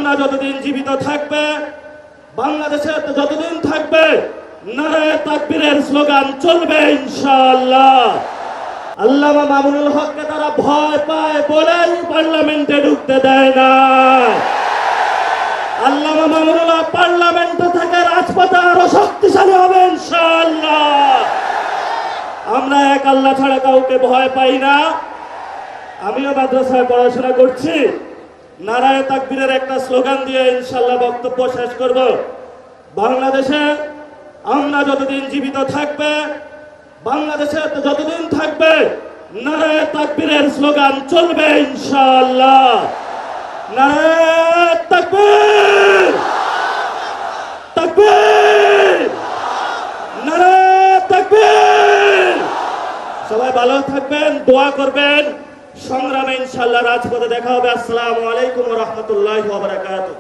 আমরা যতদিন জীবিত থাকবে, বাংলাদেশে যতদিন থাকবে, নারায়ে তাকবীরের স্লোগান চলবে ইনশাআল্লাহ। আল্লামা মামুনুল হককে তারা ভয় পায় বলেই পার্লামেন্টে ঢুকতে দেয় না। আল্লামা মামুনুল হক পার্লামেন্ট থেকে রাজপথে আরো শক্তিশালী হবে ইনশাআল্লাহ। আমরা এক আল্লাহ ছাড়া কাউকে ভয় পাই না। আমিও মাদ্রাসায় পড়াশোনা করছি। নারায়ে তাকবীরের একটা স্লোগান দিয়ে ইনশাআল্লাহ বক্তব্য শেষ করব। বাংলাদেশে আমরা যতদিন জীবিত থাকবে, বাংলাদেশে যতদিন থাকবে, নারায়ে তাকবীরের স্লোগান চলবে ইনশাআল্লাহ। নারায়ে তাকবীর, তাকবীর, নারায়ে তাকবীর। সবাই ভালো থাকবেন, দোয়া করবেন। সংগ্রামে ইনশাআল্লাহ রাজপথে দেখা হবে। আসসালামু আলাইকুম ওয়া রাহমাতুল্লাহি ওয়া বারাকাতুহু।